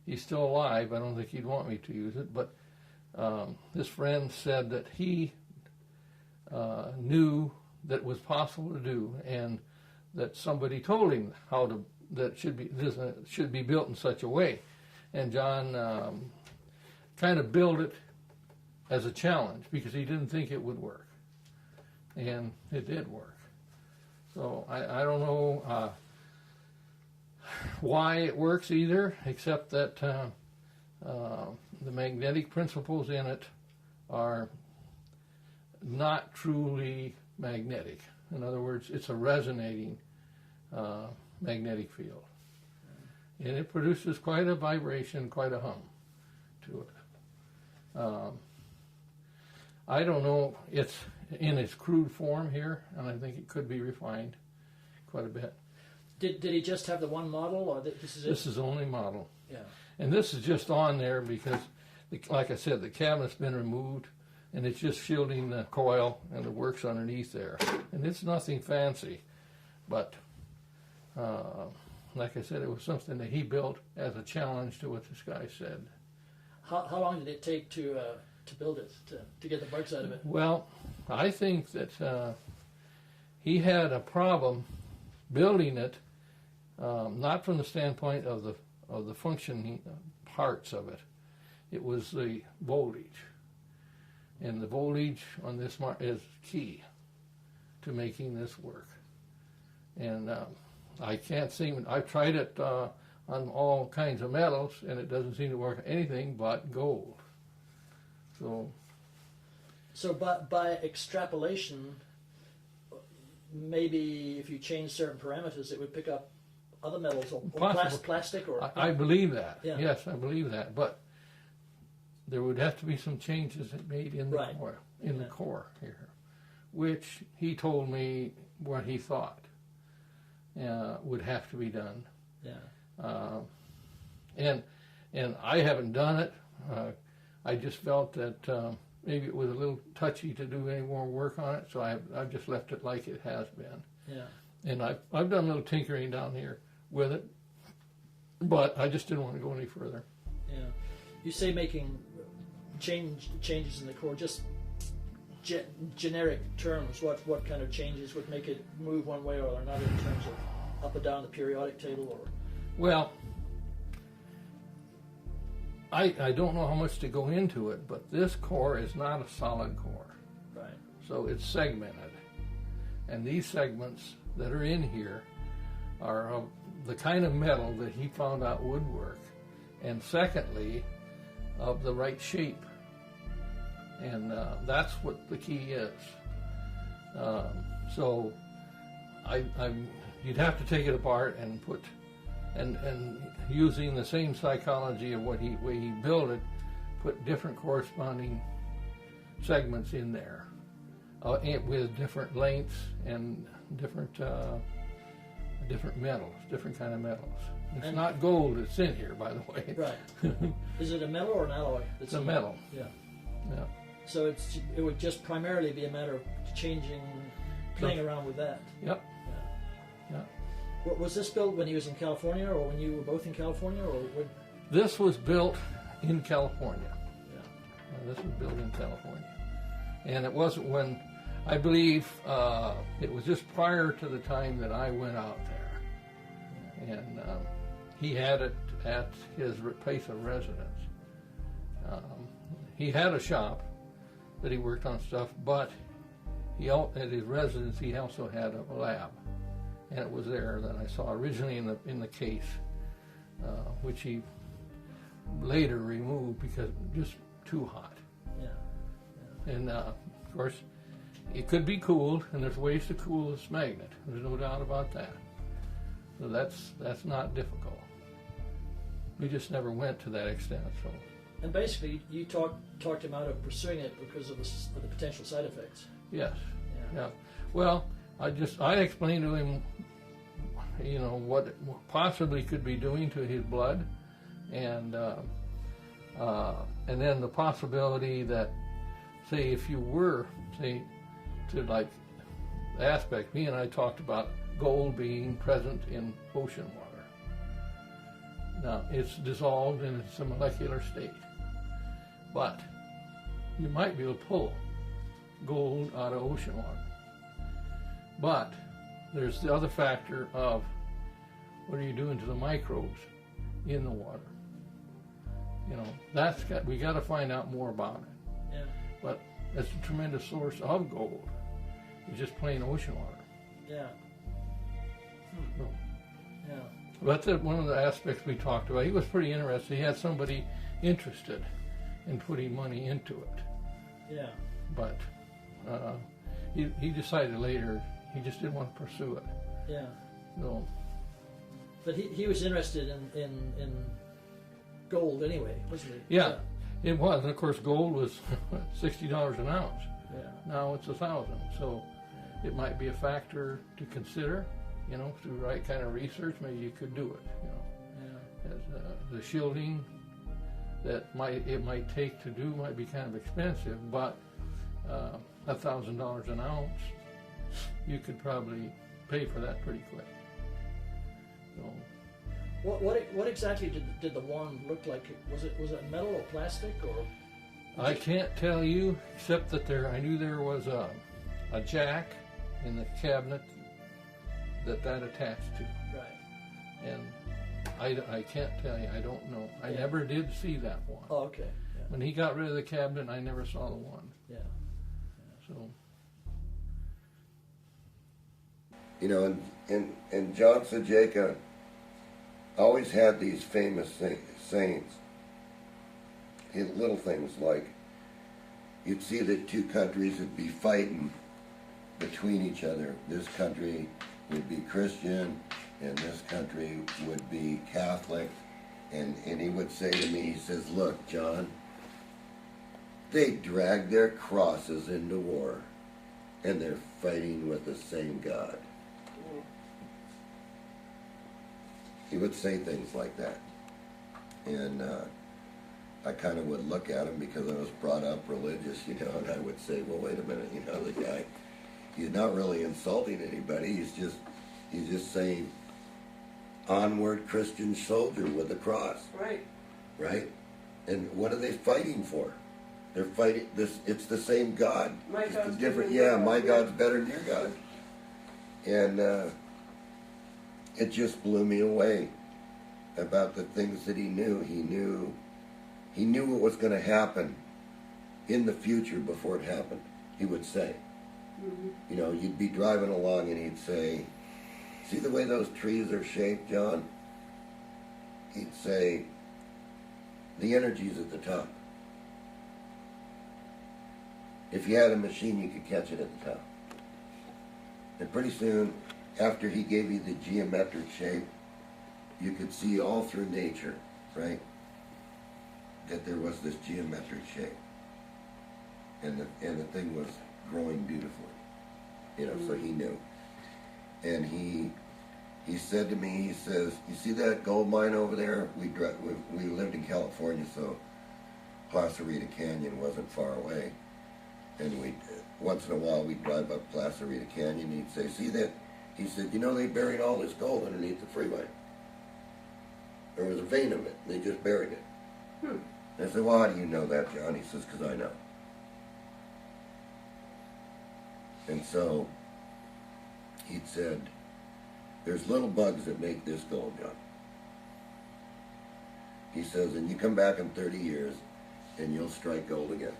he's still alive, I don't think he'd want me to use it, but this friend said that he knew that it was possible to do, and that somebody told him that should be built in such a way. And John kind of built it as a challenge because he didn't think it would work, and it did work. So I don't know why it works either, except that the magnetic principles in it are not truly magnetic. In other words, it's a resonating magnetic field. And it produces quite a vibration, quite a hum to it. I don't know, it's in its crude form here, and I think it could be refined quite a bit. Did he just have the one model, or this is it? This is the only model. Yeah. And this is just on there because, like I said, the cabinet's been removed, and it's just shielding the coil and the works underneath there. And it's nothing fancy, but like I said, it was something that he built as a challenge to what this guy said. How long did it take to build it, to get the bugs out of it? Well, I think that he had a problem building it, not from the standpoint of the functioning parts of it. It was the voltage, and the voltage on this is key to making this work. And I can't seem. I've tried it on all kinds of metals, and it doesn't seem to work on anything but gold. So by extrapolation, maybe if you change certain parameters, it would pick up other metals or plastic or. I believe that. Yeah. Yes, I believe that. But there would have to be some changes made in the Right. core, the core here, which he told me what he thought would have to be done. Yeah. And I haven't done it. I just felt that maybe it was a little touchy to do any more work on it, so I've just left it like it has been. Yeah. And I've done a little tinkering down here with it, but I just didn't want to go any further. Yeah. You say making changes in the core, just generic terms. What kind of changes would make it move one way or another in terms of up or down the periodic table? Or Well, I don't know how much to go into it, but this core is not a solid core. right. So it's segmented. And these segments that are in here are of the kind of metal that he found out would work. And secondly, of the right shape. And that's what the key is. So you'd have to take it apart and put, and using the same psychology of way he built it, put different corresponding segments in there with different lengths and different metals, different kind of metals. It's not gold that's in here, by the way. Right. Is it a metal or an alloy? It's a metal. Yeah. Yeah. So it would just primarily be a matter of playing around with that. Yep. Yeah. Was this built when he was in California, or when you were both in California, or when? This was built in California. Yeah. This was built in California, and it wasn't when, I believe, it was just prior to the time that I went out there, and he had it at his place of residence. He had a shop that he worked on stuff, but at his residence he also had a lab, and it was there that I saw originally in the case, which he later removed because it was just too hot. Yeah. And of course, it could be cooled, and there's ways to cool this magnet. There's no doubt about that. So that's not difficult. We just never went to that extent. So. And basically, you talked him out of pursuing it because of the potential side effects. Yes. Yeah. Yeah. Well, I explained to him, what it possibly could be doing to his blood, and then the possibility that, say, if you were, say, to like the aspect, me and I talked about gold being present in ocean water. Now, it's dissolved and it's a molecular state, but you might be able to pull gold out of ocean water. But there's the other factor of what are you doing to the microbes in the water? We got to find out more about it. Yeah. But it's a tremendous source of gold. It's just plain ocean water. Yeah. So, Yeah. that's one of the aspects we talked about. He was pretty interested. He had somebody interested in putting money into it. Yeah. But he decided later he just didn't want to pursue it. Yeah. No. But he was interested in gold anyway, wasn't he? Yeah, it was. And of course, gold was $60 an ounce. Yeah. Now it's $1,000. So it might be a factor to consider. Through the right kind of research, maybe you could do it. Yeah. As, the shielding that it might take to do might be kind of expensive, but $1,000 an ounce, you could probably pay for that pretty quick. So, what exactly did the wand look like? Was it metal or plastic or? I can't tell you, except that I knew there was a jack in the cabinet that attached to. Right. And I can't tell you. I don't know. I Yeah. never did see that one. Oh, okay. Yeah. When he got rid of the cabinet, I never saw the one. Yeah. So. And John Cejka always had these famous sayings. Little things like, you'd see that two countries would be fighting between each other. This country would be Christian, and this country would be Catholic. And he would say to me, he says, look, John, they drag their crosses into war, and they're fighting with the same God. He would say things like that. And I kind of would look at him because I was brought up religious, and I would say, well, wait a minute, the guy, he's not really insulting anybody. He's just saying, onward Christian soldier with a cross. Right. Right? And what are they fighting for? They're fighting this. It's the same God. My It's God's different. better than your Yeah, my God. God's better than your God. And it just blew me away about the things that he knew. He knew what was going to happen in the future before it happened. He would say, you'd be driving along and he'd say, see the way those trees are shaped, John? He'd say, the energy's at the top. If you had a machine, you could catch it at the top. And pretty soon, after he gave you the geometric shape, you could see all through nature, right, that there was this geometric shape. And the thing was growing beautifully. You know, so he knew. And he said to me, he says, "You see that gold mine over there? We lived in California, so Placerita Canyon wasn't far away. And we once in a while we'd drive up Placerita Canyon, and he'd say, 'See that?' He said, 'You know, they buried all this gold underneath the freeway. There was a vein of it. They just buried it.' And I said, 'Well, how do you know that, John?' He says, 'Because I know.' And so he'd said, 'There's little bugs that make this gold, John.' He says, 'And you come back in 30 years and you'll strike gold again.'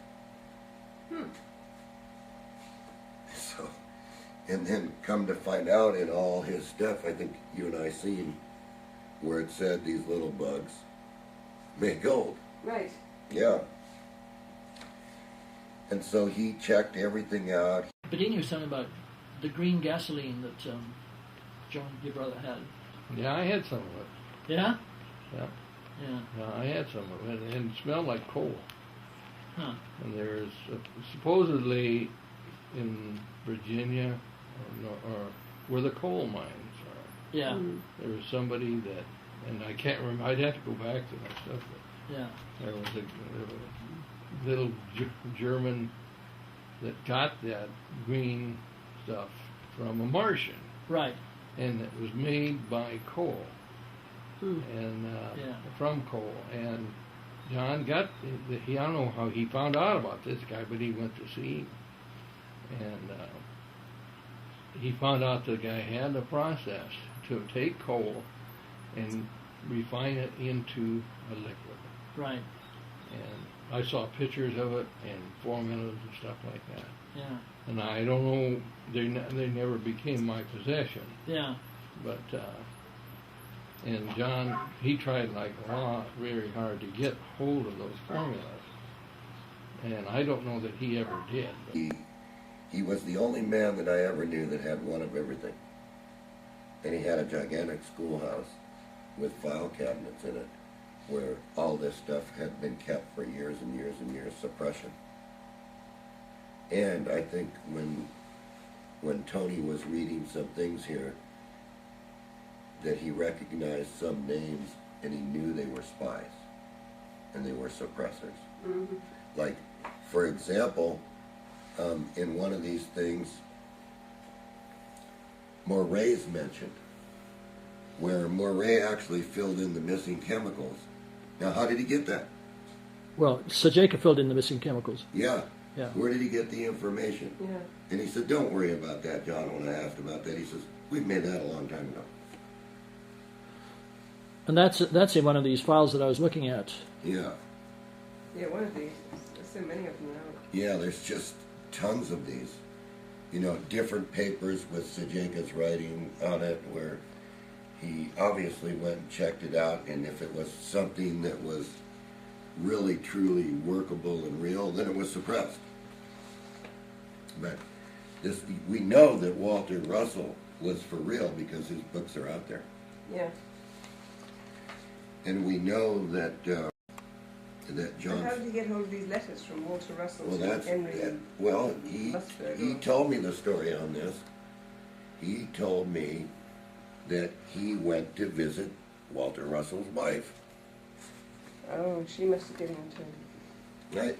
So, and then come to find out in all his stuff, I think you and I seen where it said these little bugs make gold. Right. Yeah. And so he checked everything out. But he knew something about the green gasoline that John, your brother, had. Yeah, I had some of it. Yeah? Yeah. Yeah. Yeah, I had some of it, and it smelled like coal. Huh. And there's supposedly in Virginia, or where the coal mines are, Yeah. there was somebody that, and I can't remember, I'd have to go back to my stuff, but Yeah. there was a little German that got that green stuff from a Martian, Right. and it was made by coal, and Yeah. from coal. And John got, I don't know how he found out about this guy, but he went to see him, and he found out the guy had a process to take coal and refine it into a liquid. Right. And I saw pictures of it and formulas and stuff like that. Yeah. And I don't know, they never became my possession. Yeah. But, and John, he tried like a lot, very hard to get hold of those formulas. And I don't know that he ever did. But He was the only man that I ever knew that had one of everything. And he had a gigantic schoolhouse with file cabinets in it, where all this stuff had been kept for years and years and years, suppression. And I think when Tony was reading some things here, that he recognized some names and he knew they were spies and they were suppressors. Like, for example, in one of these things, Moray's mentioned, where Moray actually filled in the missing chemicals. Now, how did he get that? Well, Cejka filled in the missing chemicals. Yeah. Yeah. Where did he get the information? Yeah. And he said, "Don't worry about that, John." When I asked about that, he says, "We've made that a long time ago." And that's in one of these files that I was looking at. Yeah. Yeah, one of these. There's so many of them now. Yeah, there's just tons of these. You know, different papers with Cejka's writing on it, where he obviously went and checked it out, and if it was something that was really, truly workable and real, then it was suppressed. But this, we know that Walter Russell was for real because his books are out there. Yeah. And we know that that And John... how did he get hold of these letters from Walter Russell Well, to Henry? he Lusberg? told me the story on this. He told me that he went to visit Walter Russell's wife. Oh, she must have given him to him. Right?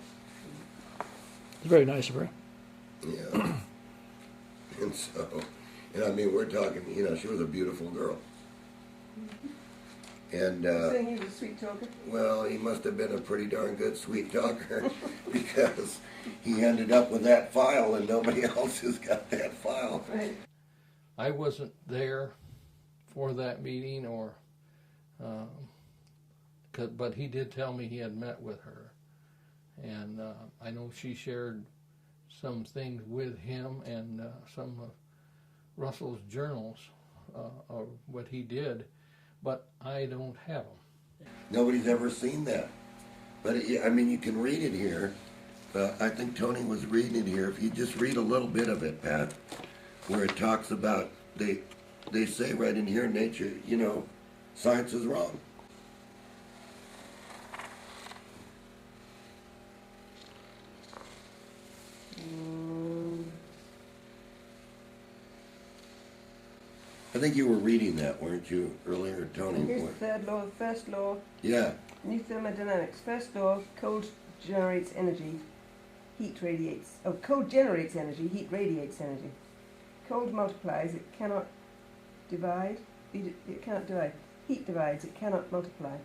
It's very nice of her. Yeah. And so, and I mean, we're talking, you know, she was a beautiful girl. And, Saying he was a sweet talker? well, he must have been a pretty darn good sweet talker because he ended up with that file and nobody else has got that file. Right. I wasn't there for that meeting, or, but he did tell me he had met with her, and I know she shared some things with him and some of Russell's journals of what he did, but I don't have them. Nobody's ever seen that. But, I mean, you can read it here. I think Tony was reading it here. If you just read a little bit of it, Pat, where it talks about, they say right in here, nature, you know, science is wrong. I think you were reading that, weren't you, earlier, Tony? Here's the third law, the first law. Yeah. New thermodynamics. First law, cold generates energy, heat radiates. Oh, cold generates energy, heat radiates energy. Cold multiplies, it cannot divide. It cannot divide. Heat divides, it cannot multiply.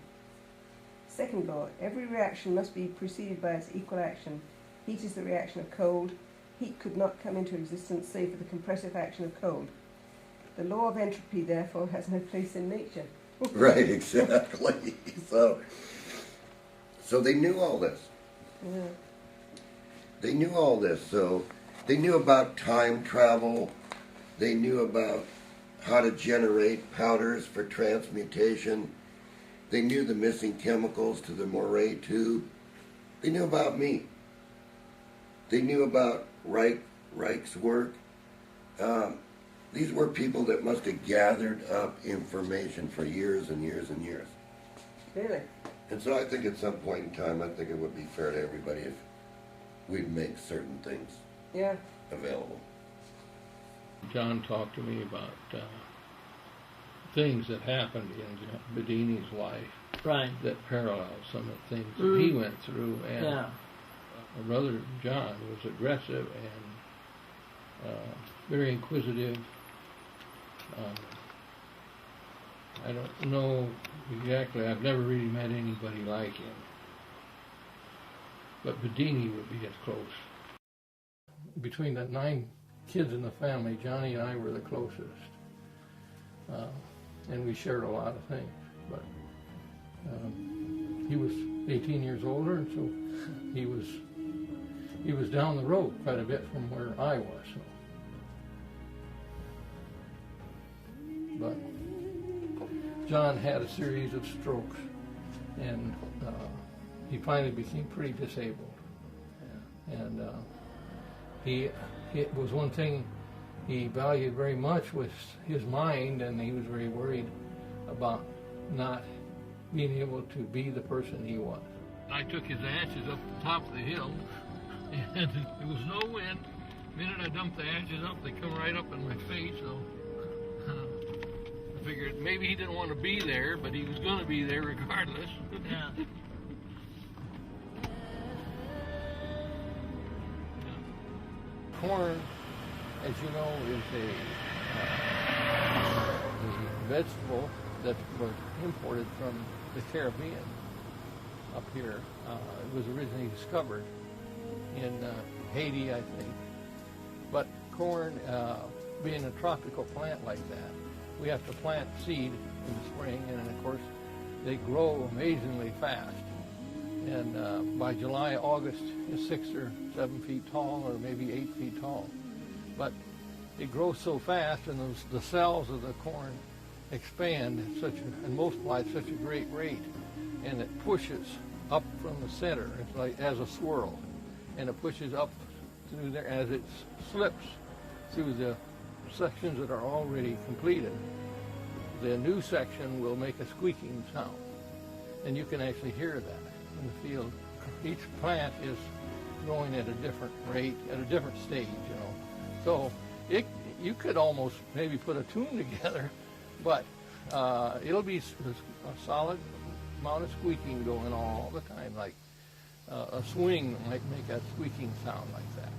Second law, every reaction must be preceded by its equal action. Heat is the reaction of cold. Heat could not come into existence save for the compressive action of cold. The law of entropy, therefore, has no place in nature. Right, exactly. So they knew all this. Yeah. They knew all this. So they knew about time travel. They knew about how to generate powders for transmutation. They knew the missing chemicals to the Moray tube. They knew about me. They knew about Reich's work. These were people that must have gathered up information for years and years and years. Really? And so I think at some point in time, I think it would be fair to everybody if we'd make certain things available. John talked to me about things that happened in Bedini's life, Right. that parallel some of the things that he went through. And Yeah. my brother John was aggressive and very inquisitive. I don't know exactly. I've never really met anybody like him. But Bedini would be as close. Between the 9 kids in the family, Johnny and I were the closest. And we shared a lot of things. But he was 18 years older, and so he was down the road quite a bit from where I was. So. But John had a series of strokes, and he finally became pretty disabled. And it was one thing he valued very much was his mind, and he was very worried about not being able to be the person he was. I took his ashes up the top of the hill, and there was no wind. The minute I dumped the ashes up, they come right up in my face, so I figured maybe he didn't want to be there, but he was going to be there regardless. Yeah. Corn, as you know, is a vegetable that was imported from the Caribbean up here. It was originally discovered in Haiti, I think. But corn, being a tropical plant like that, we have to plant seed in the spring, and of course they grow amazingly fast. And by July, August, it's 6 or 7 feet tall, or maybe 8 feet tall. But it grows so fast, and the cells of the corn expand and multiply at such a great rate, and it pushes up from the center. It's like as a swirl, and it pushes up through there as it slips through the sections that are already completed. The new section will make a squeaking sound, and you can actually hear that in the field. Each plant is growing at a different rate, at a different stage, you know. So you could almost maybe put a tune together, but it'll be a solid amount of squeaking going on all the time, like a swing might make a squeaking sound like that.